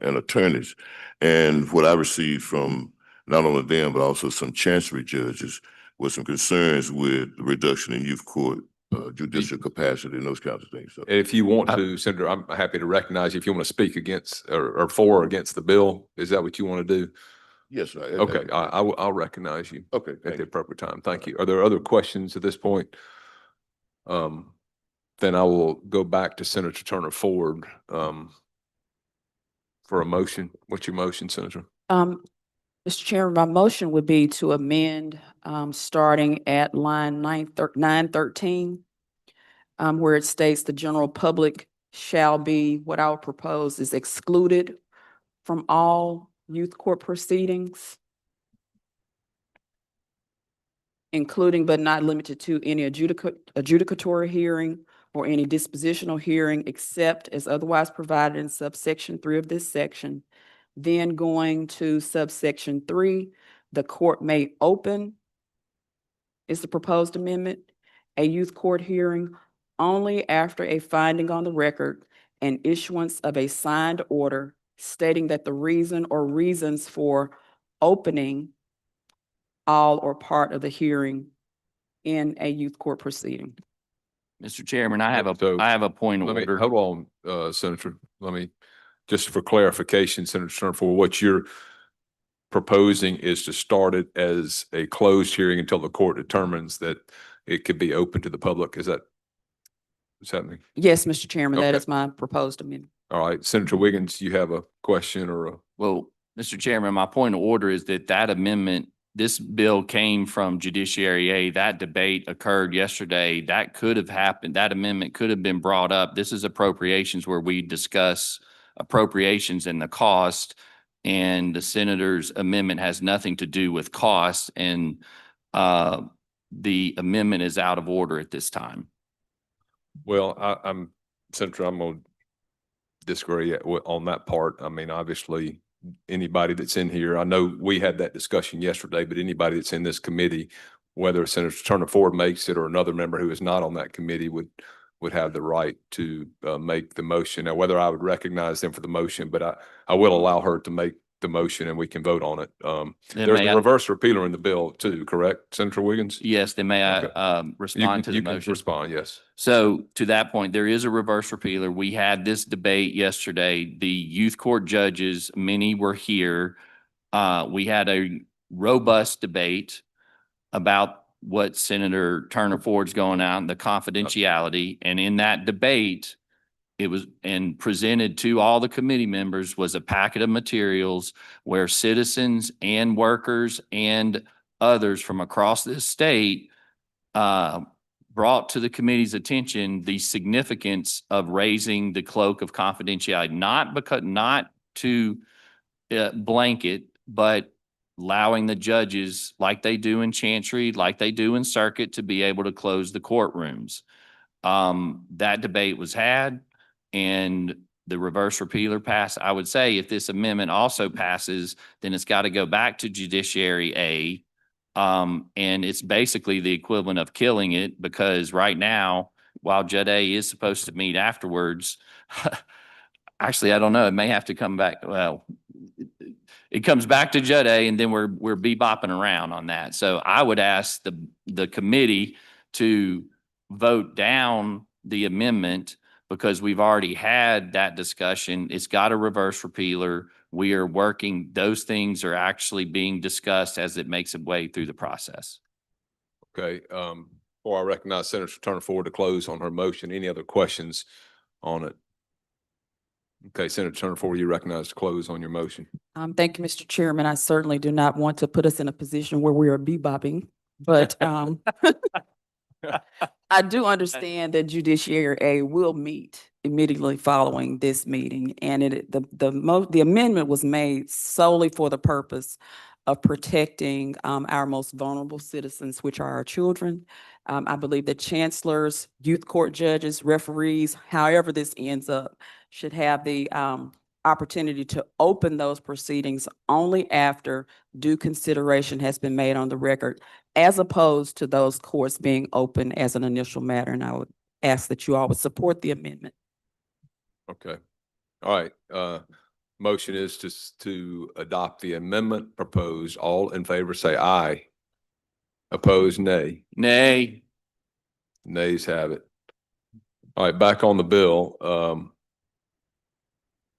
attorneys. And what I received from not only them, but also some chancery judges was some concerns with the reduction in youth court judicial capacity and those kinds of things. So, if you want to, Senator, I'm happy to recognize you if you want to speak against or for or against the bill. Is that what you want to do? yes, sir. Okay, I'll recognize you Okay, at the appropriate time. Thank you. Are there other questions at this point? Then I will go back to Senator Turner Ford for a motion. What's your motion, Senator? Mr. Chairman, my motion would be to amend starting at line 913, where it states the general public shall be, what I would propose is excluded from all youth court proceedings, including but not limited to any adjudicatory hearing or any dispositional hearing except as otherwise provided in subsection 3 of this section. Then going to subsection 3, the court may open, is the proposed amendment, a youth court hearing only after a finding on the record and issuance of a signed order stating that the reason or reasons for opening all or part of the hearing in a youth court proceeding. Mr. Chairman, I have a point of order. Hold on, Senator. Let me, just for clarification, Senator Turner, for what you're proposing is to start it as a closed hearing until the court determines that it could be open to the public. Is that what's happening? Yes, Mr. Chairman, that Okay. is my proposed amendment. All right, Senator Wiggins, you have a question or a? Well, Mr. Chairman, my point of order is that amendment, this bill came from Judiciary A. That debate occurred yesterday. That could have happened. That amendment could have been brought up. This is appropriations where we discuss appropriations and the cost. And the senator's amendment has nothing to do with cost, and the amendment is out of order at this time. Well, I'm Senator, I'm gonna disagree on that part. I mean, obviously, anybody that's in here, I know we had that discussion yesterday, but anybody that's in this committee, whether Senator Turner Ford makes it or another member who is not on that committee would have the right to make the motion. Now, whether I would recognize them for the motion, but I will allow her to make the motion and we can vote on it. There's a reverse repealer in the bill too, correct, Senator Wiggins? Yes, then may I Okay. respond to the You can motion? respond, yes. So to that point, there is a reverse repealer. We had this debate yesterday. The youth court judges, many were here. We had a robust debate about what Senator Turner Ford's going out and the confidentiality. And in that debate, it was, and presented to all the committee members, was a packet of materials where citizens and workers and others from across this state brought to the committee's attention the significance of raising the cloak of confidentiality, not to blanket, but allowing the judges, like they do in Chancery, like they do in Circuit, to be able to close the courtrooms. That debate was had, and the reverse repealer passed. I would say if this amendment also passes, then it's got to go back to Judiciary A. And it's basically the equivalent of killing it, because right now, while Jud A is supposed to meet afterwards, actually, I don't know, it may have to come back. Well, it comes back to Jud A, and then we're bebopping around on that. So I would ask the committee to vote down the amendment, because we've already had that discussion. It's got a reverse repealer. We are working, those things are actually being discussed as it makes its way through the process. Okay, before I recognize Senator Turner Ford to close on her motion, any other questions on it? Okay, Senator Turner Ford, you recognize to close on your motion. Thank you, Mr. Chairman. I certainly do not want to put us in a position where we are bebopping, but I do understand that Judiciary A will meet immediately following this meeting, and the amendment was made solely for the purpose of protecting our most vulnerable citizens, which are our children. I believe that chancellors, youth court judges, referees, however this ends up, should have the opportunity to open those proceedings only after due consideration has been made on the record, as opposed to those courts being open as an initial matter. And I would ask that you all would support the amendment. Okay, all right. Motion is to adopt the amendment proposed. All in favor say aye. Opposed, nay. Nay. Nays have it. All right, back on the bill.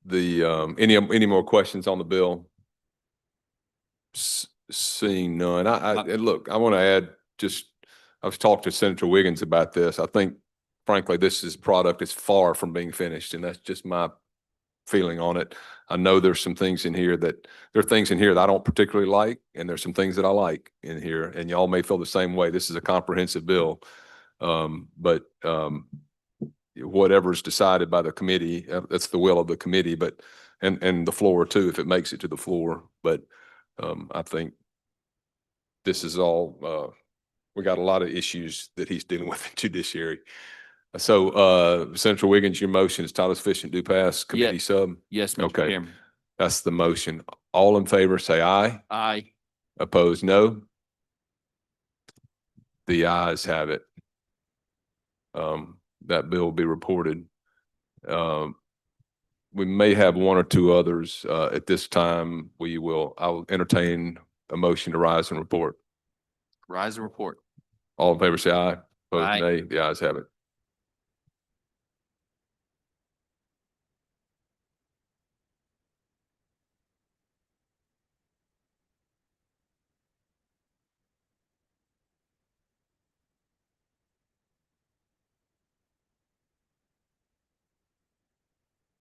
Any more questions on the bill? Seeing none. And look, I want to add, I've talked to Senator Wiggins about this. I think, frankly, this is product is far from being finished, and that's just my feeling on it. I know there's some things in here there are things in here that I don't particularly like, and there's some things that I like in here, and y'all may feel the same way. This is a comprehensive bill. But whatever's decided by the committee, that's the will of the committee, but, and the floor too, if it makes it to the floor. But, I think this is all, we got a lot of issues that he's dealing with in judiciary. So, Senator Wiggins, your motion is title sufficient to pass committee sub? Yes, Mr. Okay. Chairman. That's the motion. All in favor, say aye. Aye. Opposed, no. The ayes have it. That bill will be reported. We may have one or two others. At this time, I'll entertain a motion to rise and report. Rise and report. All in favor, say aye. Opposed, Aye. nay. The ayes have it.